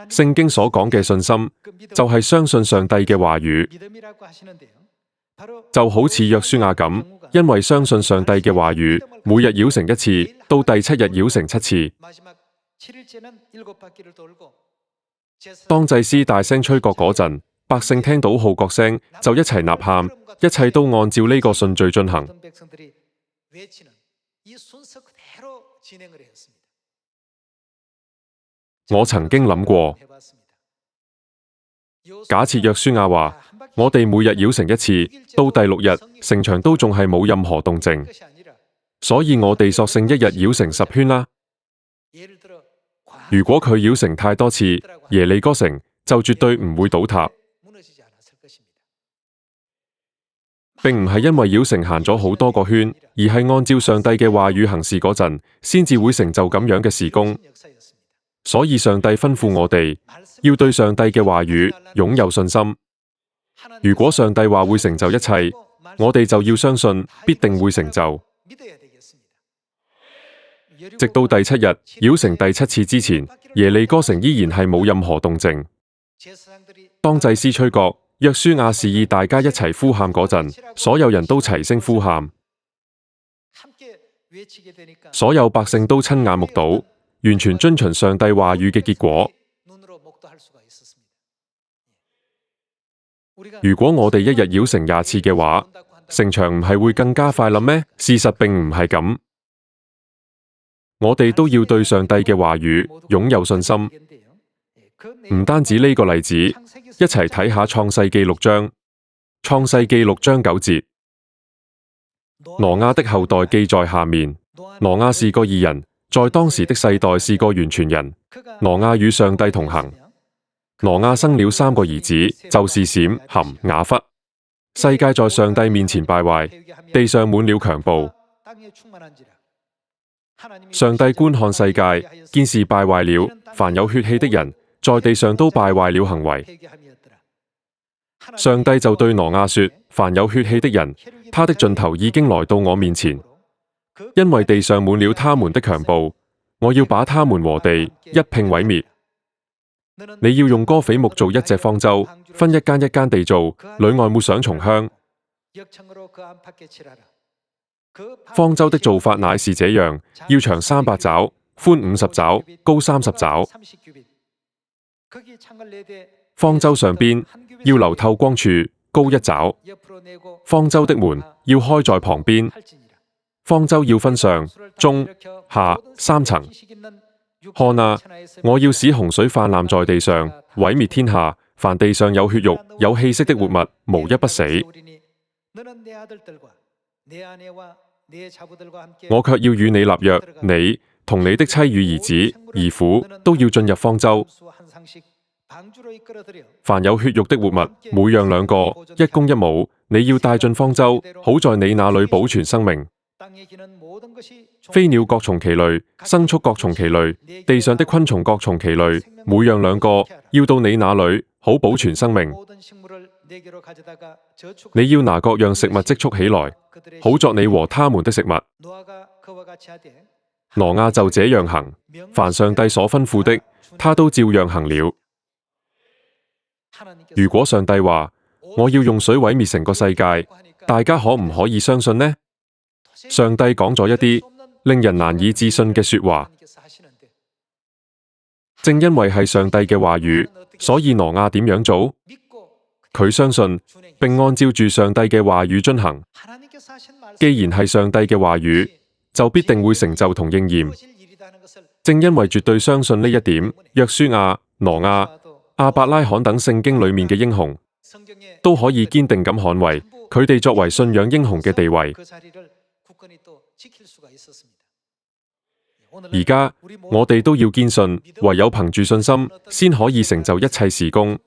聖經所講嘅信心，就係相信上帝嘅話語，就好似約書亞咁，因為相信上帝嘅話語，每日繞城一次，到第7日繞城7次。當祭司大聲吹角嗰陣，百姓聽到號角聲，就一齊吶喊，一切都按照呢個順序進行。我曾經諗過，假設約書亞話，我哋每日繞城一次，到第6日，城牆都仲係冇任何動靜，所以我哋索性一日繞城10圈啦。如果佢繞城太多次，耶利哥城就絕對唔會倒塌，並唔係因為繞城行咗好多個圈，而係按照上帝嘅話語行事嗰陣，先至會成就咁樣嘅事工。所以上帝吩咐我哋要對上帝嘅話語擁有信心。如果上帝話會成就一切，我哋就要相信必定會成就。直到第7日繞城第7次之前，耶利哥城依然係冇任何動靜。當祭司吹角，約書亞示意大家一齊呼喊嗰陣，所有人都齊聲呼喊，所有百姓都親眼目睹，完全遵循上帝話語嘅結果。如果我哋一日繞城20次嘅話，城牆唔係會更加快冧咩？事實並唔係咁。我哋都要對上帝嘅話語擁有信心。唔單止呢個例子，一齊睇下創世記6章。創世記6章9節，挪亞的後代記在下面。挪亞是個義人，在當時的世代是個完全人。挪亞與上帝同行。挪亞生了3個兒子，就是閃、含、雅弗。世界在上帝面前敗壞，地上滿了強暴。上帝觀看世界，見是敗壞了，凡有血氣的人，在地上都敗壞了行為。上帝就對挪亞說：凡有血氣的人，他的盡頭已經來到我面前，因為地上滿了他們的強暴，我要把他們和地一併毀滅。你要用歌斐木做一隻方舟，分一間一間地做，裏外抹上松香。方舟的做法乃是這樣，要長300肘，寬50肘，高30肘。方舟上邊要留透光處，高1肘。方舟的門要開在旁邊。方舟要分上、中、下3層。看啊，我要使洪水泛濫在地上，毀滅天下，凡地上有血肉、有氣息的活物，無一不死。我卻要與你立約，你同你的妻與兒子、兒婦都要進入方舟。凡有血肉的活物，每樣2個，一公一母，你要帶進方舟，好在你那裏保存生命。飛鳥各從其類，牲畜各從其類，地上的昆蟲各從其類，每樣2個，要到你那裏，好保存生命。你要拿各樣食物積蓄起來，好作你和他們的食物。挪亞就這樣行，凡上帝所吩咐的，他都照樣行了。如果上帝話我要用水毀滅成個世界，大家可唔可以相信呢？上帝講咗一啲令人難以置信嘅說話。正因為係上帝嘅話語，所以挪亞點樣做？佢相信並按照住上帝嘅話語遵行。既然係上帝嘅話語，就必定會成就同應驗。正因為絕對相信呢一點，約書亞、挪亞、亞伯拉罕等聖經裏面嘅英雄，都可以堅定咁捍衛佢哋作為信仰英雄嘅地位。而家我哋都要堅信，唯有憑住信心，先可以成就一切事工。